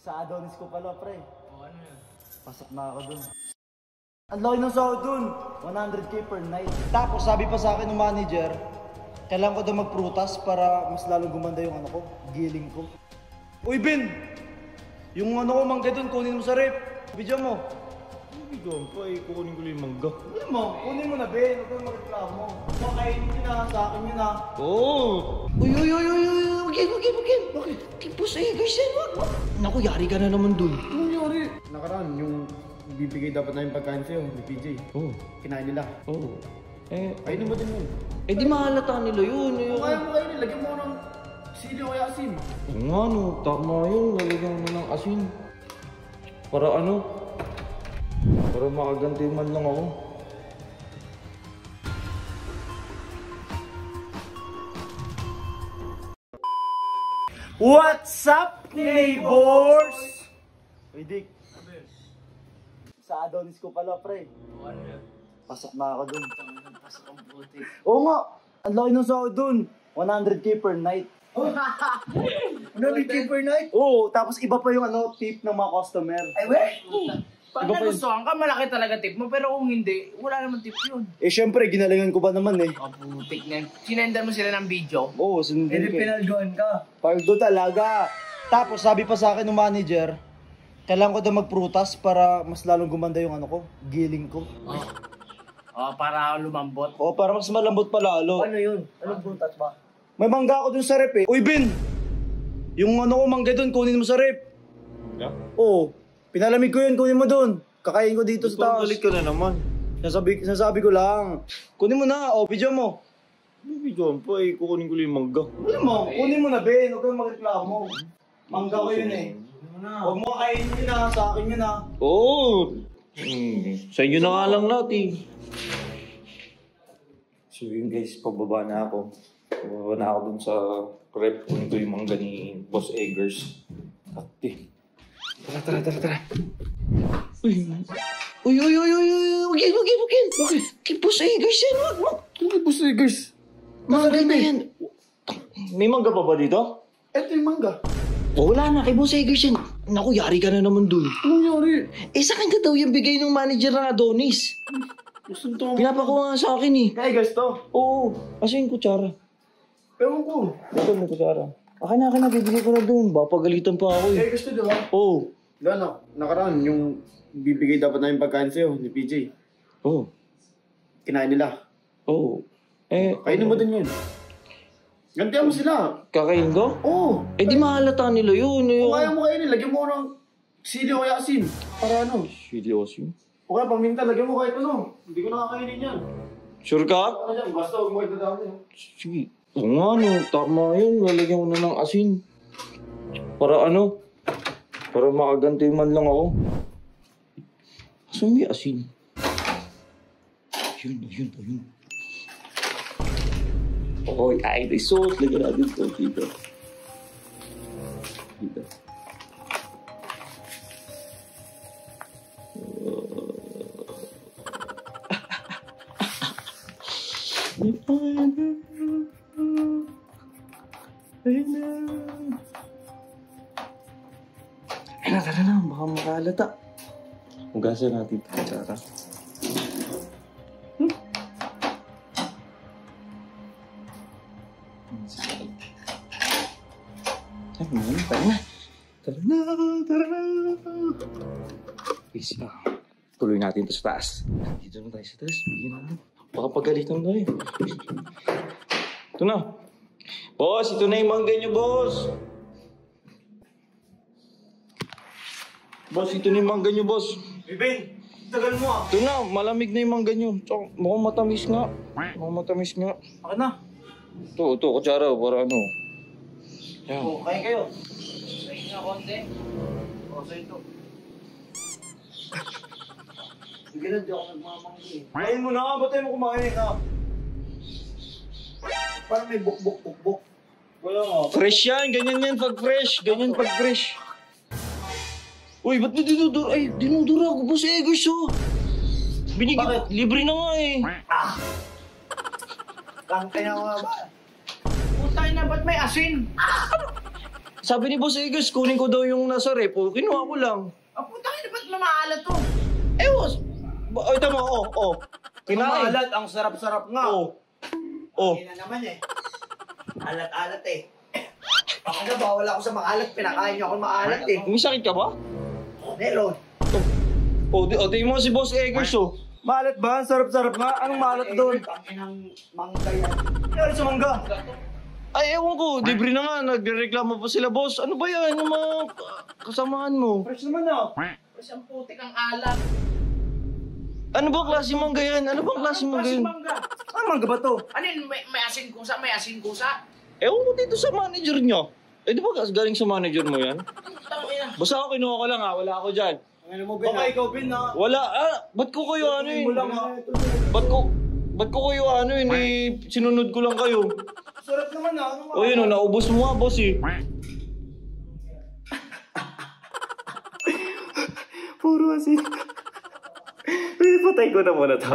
Sa Adonis ko pala, pre. O ano yun? Pasok na ako dun. Ang laki ng sahod dun. 100k per night. Tapos sabi pa sa akin ng manager, kailangan ko daw magprutas para mas lalong gumanda yung ano ko, giling ko. Uy, Ben! Yung ano ko, mangga dun, kunin mo sa rep. Bidyan mo. Bigyan ko ay kukunin ko yung mangga. Kunin mo. Kunin mo na, Ben. Huwag kang magreklamo. Makainin nyo na, sa akin yun na. Oo! Uy! Bakit? Tipos guys, wag. Naku, yari ka na naman dun. Anong nangyari? Nakaraan, yung bibigay dapat na yung pagkain sa'yo ni PJ. Oo. Kinain nila. Oo. Ayun ba din yun? Di mahalata nila yun. Kung kaya mo kayo nilagyan mo ng sili o kaya asin. Oo nga no, tama yun. Lalagyan mo ng asin. Para ano? Para makaganti man lang ako. What's up, neighbors? Uy, Dick. Sa Adonis ko pala, pre. O ano yun? Pasok na ako dun. Pasok ang puti. Oo nga. Ang laki ng sahod dun. 100k per night. 100k per night? Oo, tapos iba pa yung ano, tip ng mga customer. Ay, weh! Pag nagustuhan ka, malaki talaga tip mo. Pero kung hindi, wala naman tip yun. Eh, syempre, ginalingan ko ba naman eh. O putik na yun. Sinendan mo sila ng video. Oo, sundin ko. pinalgoan ka. Paldo talaga. Tapos sabi pa sa akin ng manager, kailangan ko daw magprutas para mas lalong gumanda yung ano ko, giling ko. O, para lumambot. Oo, para mas malambot pa lalo. Ano yun? Anong prutas ba? May mangga ako dun sa rep eh. Uy, Ben! Yung ano ko, mangga dun, kunin mo sa rep. Mangga? Oo. Pinalamig ko yun, kunin mo dun. Kakain ko dito sa taas. Balik ka na naman. Sasabi ko lang. Kunin mo na, o, video mo. Bigyan po ay kukunin ko yung mangga. Kunin mo na, Ben. Huwag kang magreklamo. Mangga ko yun eh. Huwag mo kakainin yun na, sa akin yun na. Oo! Sa inyo na nga lang natin. So yun guys, pababa na ako. Pababa na ako dun sa rep. Kunin ko yung mangga ni Boss Eggers. Ate. Tara. Uy! Wag! Bakit? Kay Boss Eggers yan, wag mo! Ano Boss Eggers? Mangga na yan. May mangga pa ba dito? Ito yung mangga. Wala na, kay Boss Eggers yan. Naku, yari ka na naman dun. Anong nangyari? Sa kanya daw yung bigay ng manager ng Adonis. Gusto to. Pinapakuha nga sa akin eh. Kaya guys to. Oo, kasi yung kutsara. Ewan ko. Ito yung kutsara. Akin na, bibigay ko na doon. Papagalitan pa ako eh. Gusto diba? Oo. Diba nakaraan, yung bibigay dapat na yung pagkain sa'yo ni PJ. Oo. Kinain nila. Oo. Kainin mo din yun. Gantihan mo sila. Kakain ko? Oo. Di mahalata nila yun. Kung kaya mo kainin, lagyan mo ng sili o kaya asin. Para ano? Seryoso? O kaya paminta, lagyan mo kahit ano. Hindi ko nakakainin yan. Sure ka? Ano dyan? Basta huwag mo kayo dadami. Sige. Oo nga no, tama yun. Lalagyan ko na ng asin. Para ano? Para makaganti man lang ako. Asan may asin? Ayun. Okay, kahit ay sauce. Lagyan natin ito dito. Tara na, baka makalata. Hugasan natin ito, tara. Tara na. Please, tuloy natin ito sa taas. Dito na tayo sa taas. Bigyan natin. Baka pagalitan tayo. Ito na. Boss, ito na yung mangga nyo, boss. Boss, ito na yung mangga nyo, boss. Hey, Ben! Tagal mo ah. Ito na, malamig na yung mangga nyo. Tsaka, mukhang matamis nga. Akin na. Ito, kutsara, para ano. Yan. Oo, kain kayo. Kain na konti. O, sa'yo ito. Sige na, di ako nagmamanggi. Kain mo na, ba't tayo mo kumain ha? Parang may buk-buk. Wala nga. Fresh yan, ganyan yan pag fresh. Uy, ba't mo dinudura? Ay, dinudura ako, Boss Eggers, oh. Binigyan, libre na nga eh. Kaya nga ba? Putay na, ba't may asin? Sabi ni Boss Eggers, kunin ko daw yung nasa rep. O, kinuha ko lang. Oh, putang ina, ba't mamaalat to? Eh, boss. Ito mo, Kinain. Maalat, ang sarap-sarap nga. Hindi na naman eh. Alat-alat eh. Baka na bawal ako sa maalat, pinakain niyo ako maalat eh. May sakit ka ba? Meron. Tingin mo si Boss Eggers, Maalat ba? Ang sarap-sarap nga. Anong maalat doon? Tanginang mangga yan. Ano sa mangga? Ay, ewan ko. Libre na nga. Nagreklamo pa sila, boss. Ano ba yan? Yung mga kasamaan mo? Fresh naman ah. Kasi ang putik ang alat. Ano ba klase mangga yan? Ano bang klase mangga Kasi yan? mangga. Ang mangga ba to? Ano yun? May asin kusa? May asin kusa? Ewan ko dito sa manager niya. Eh, di ba galing sa manager mo yan? Tangina. Basta ako kinuha ko lang ha. Wala ako dyan. Ano mo, Ben? Baka ikaw, Ben, ha? Wala. Ba't ko kayo ano Mo lang, ha? Ba't ko kayo ano yun eh? Sinunod ko lang kayo. Sarap naman, ha? Ano O yun naubos mo nga, boss eh. Puro asin. Patay ko na muna to.